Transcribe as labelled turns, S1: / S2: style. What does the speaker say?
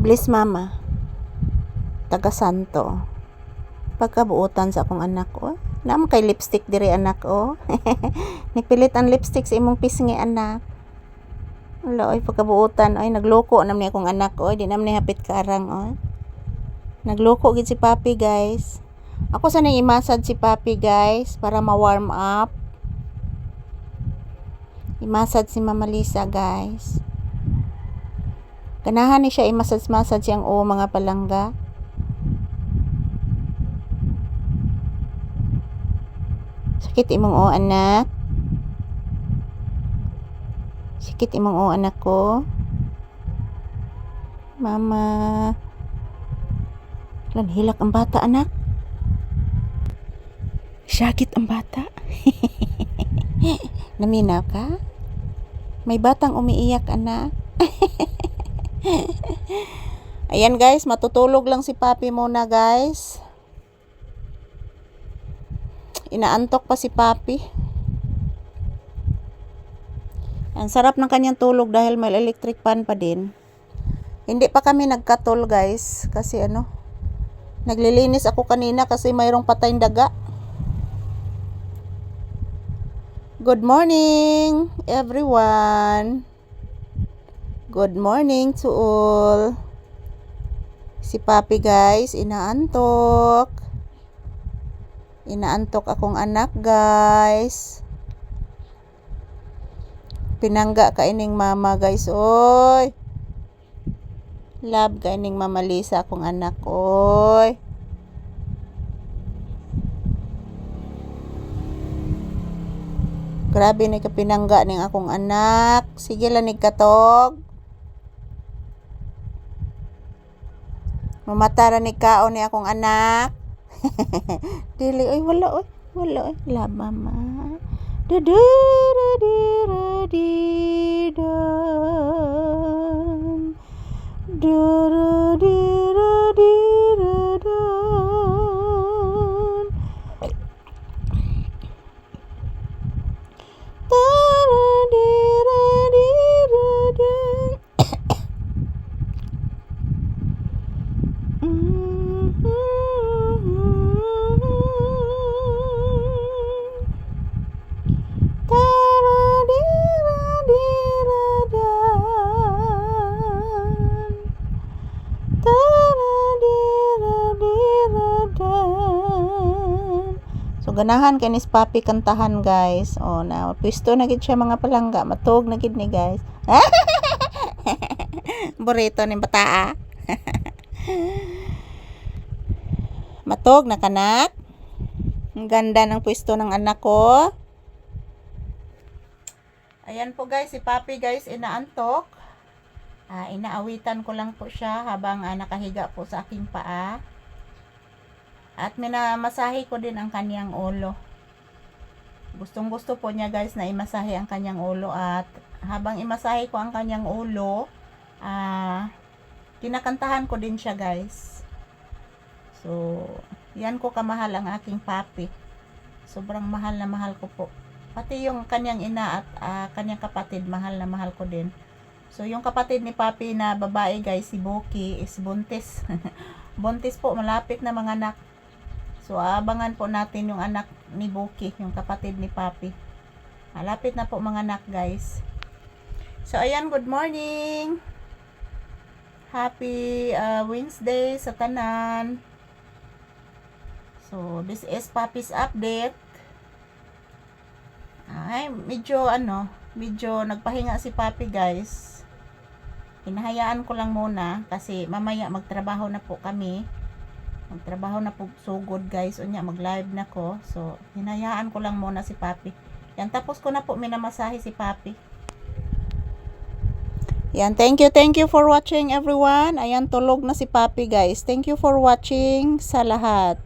S1: Bliss mama, taga Santo. Pagkabuutan sa akong anak ko. Naman kay lipstick diri anak o. Nagpilit ang lipstick sa imong pisngi anak. Wala oy pagkabuutan oy nagloko nam ni akong anak oy, di nam ni hapit karang oy. Nagloko gid si Papi guys. Ako sanay imasad si Papi guys para ma-warm up. Imasad si Mama Lisa guys. Ganahan ni siya i-massage siyang mga palangga. Sakit imong anak. Sakit imong anak ko. Mama. Lan hilak ang bata anak. Sakit ang bata. Naminaw ka? May batang umiiyak anak. Ayan guys, matutulog lang si Papi muna guys. Inaantok pa si Papi. Ang sarap ng kanyang tulog dahil may electric fan pa din. Hindi pa kami nagkatol guys kasi naglilinis ako kanina kasi mayroong patayng daga. Good morning everyone. Good morning to all. Si Papi guys, inaantok. Inaantok akong anak guys. Pinangga kaining mama guys, oy. Love kaining Mama Lisa akong anak, oy. Grabe ni kapinangga ning akong anak. Sige lang ni katog. Mamatara ni kaon ni akong anak. Dili oy wala oy la mama. So ganahan kay ni Papi kantahan guys. Oh na pwesto na gid siya mga palangga, matug na gid ni guys. Burrito ni bataa. Matog na kanak. Ang ganda ng pwesto ng anak ko. Ayan po guys, si Papi guys inaantok. Inaawitan ko lang po siya habang nakahiga po sa aking paa. At minamasahe ko din ang kanyang ulo. Gustong gusto po niya guys na imasahe ang kanyang ulo. At habang imasahe ko ang kanyang ulo, kinakantahan ko din siya guys. So, yan ko kamahal ang aking Papi. Sobrang mahal na mahal ko po. Pati yung kanyang ina at kanyang kapatid, mahal na mahal ko din. So, yung kapatid ni Papi na babae guys, si Boki, is buntis. Buntis po, malapit na mga anak. So, abangan po natin yung anak ni Boki, yung kapatid ni Papi. Malapit na po mga anak guys. So, ayan, good morning. Happy Wednesday sa tanan. So, this is Papi's update. Medyo nagpahinga si Papi guys. Hinahayaan ko lang muna kasi mamaya magtrabaho na po kami. Magtrabaho na po sugod guys. Unya mag-live na ko. So, hinahayaan ko lang muna si Papi. Yan, tapos ko na po minamasahe si Papi. Yan, thank you for watching everyone. Ayan, tulog na si Papi guys. Thank you for watching sa lahat.